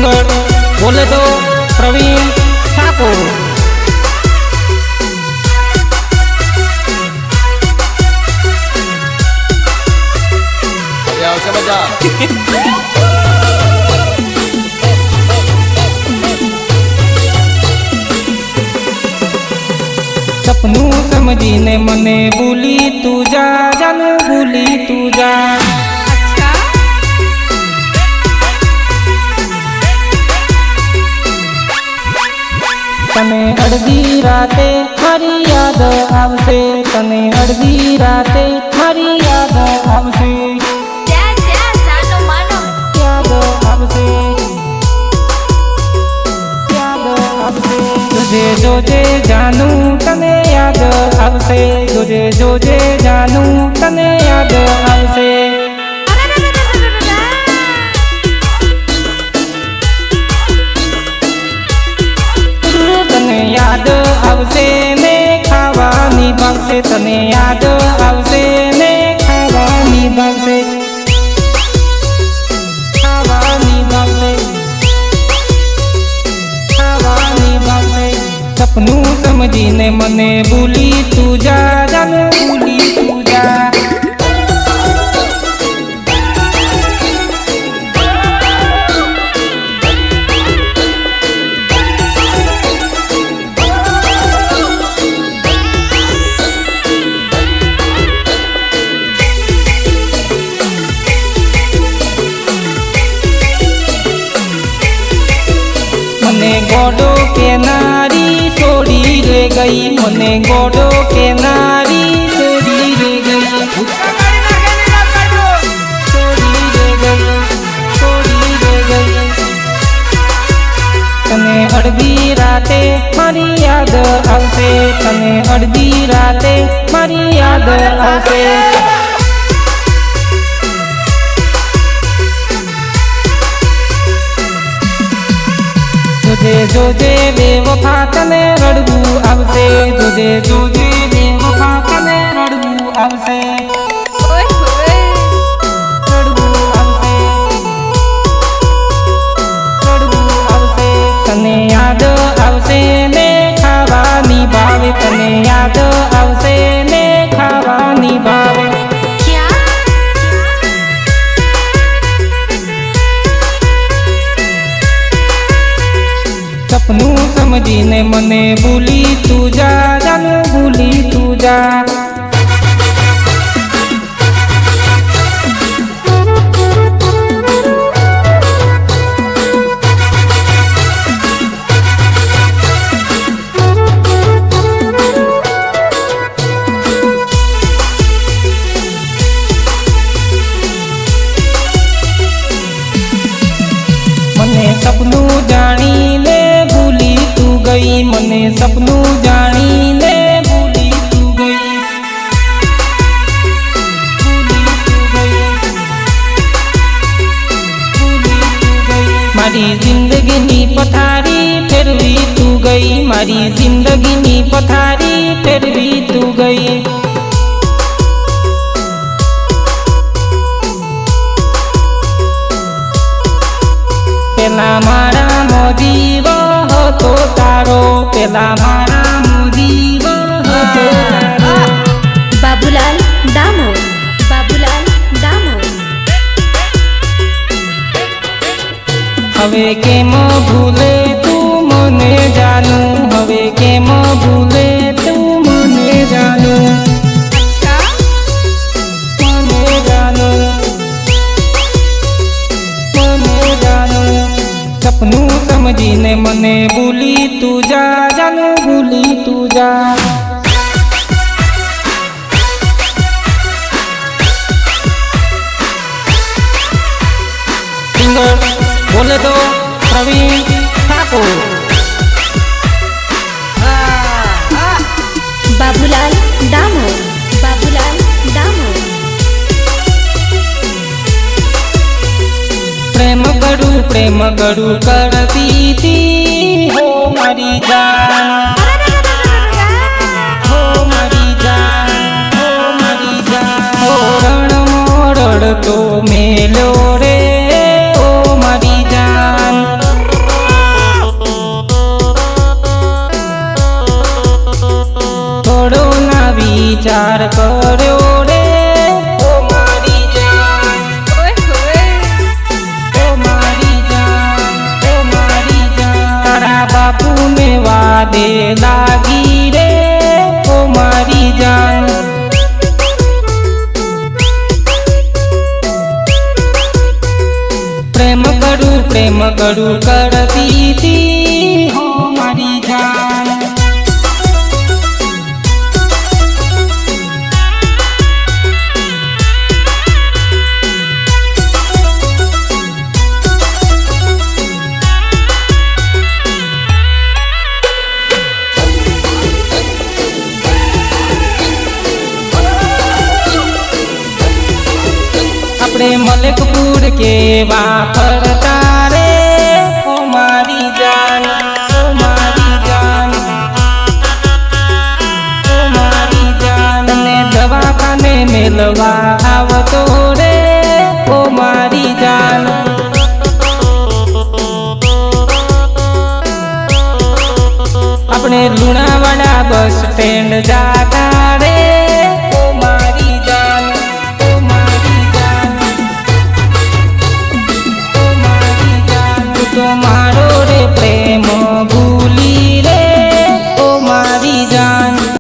Singer बोले तो प्रवीण ठाकुर। सपनू समझीने मने भूली तू जा, जानू भूली तू जा। तने अर्धी राते मारी याद आवशे, तने अर्धी राते मारी याद आवशे, याद आवशे, याद आवशे। तुझे जोजे जानू तने याद आवशे, तुझे जोजे जानू तने याद आवशे। तने याद आवशे ने खावानी भावशे, तने याद आवशे ने खावानी भावशे, खावानी भावशे, खावानी भावशे। सपनू समझीने मने भूली तू जा, जानू भूली तू जा। मने गोडो के नारी छोड़ी ले गई, मने गोडो के नारी छोड़ी ले गई, छोड़ी ले गई, छोड़ी ले गई। तने अर्धी राते मारी याद आवशे, तने अर्धी राते मारी याद आवशे। जोजे जोजे बेवफा तने रड़बू आवशे, जोजे जोजे बेवफा तने रड़बू आवशे, रड़बू आवशे, रड़बू आवशे। तने याद आवशे ने खावानी भावे, तने याद आवशे ने खावानी भावे। सपनू समझीने मने भूली तू जा, जानू भूली तू जा। मने सपनू जानी ले भूली तू गई, मने सपनू जानी ले भूली तू गई, भूली तू गई, भूली तू गई। मारी जिंदगी नी पथारी फेरवी तू गई, मारी जिंदगी नी पथारी फेरवी तू गई। पेला मारा मोजीव હતો તારો, પેલા મારા મોજીવ હતો તારો। बाबूलाल दामो, बाबूलाल दामो। હવે કેમ ભૂલે તું મને જાનું, હવે કેમ ભૂલે તું મને જાનું, મને જાનું, મને જાનું। सपनू समझीने मने भूली तू जा, जानू भूली तू जा। सिंगर बोले तो प्रवीण ठाकुर। बाबूलाल दामो, बाबूलाल दामो। प्रेम गड़ू करती थी हो मारी जान, हो मारी जान, हो मारी जान। हो रण मोरड़ तो मेलो रे ओ मारी जान, પ્યાર કર્યો રે ઓ મારી જાન, ઓ મારી જાન, ઓ મારી જાન. તારા બાપુ ને વાદે લાગી રે ઓ મારી જાન. પ્રેમ કરું કરતી હતી હો મારી જાન. આપણે મલકપુર કેવા ફરતા રે ઓ મારી જાન, ઓ મારી જાન, ઓ મારી જાન. તને દવાખાને મેલવા આવતો રે ઓ મારી જાન. આપણે લુણાવાડા બસ સ્ટેન્ડ જાતા રે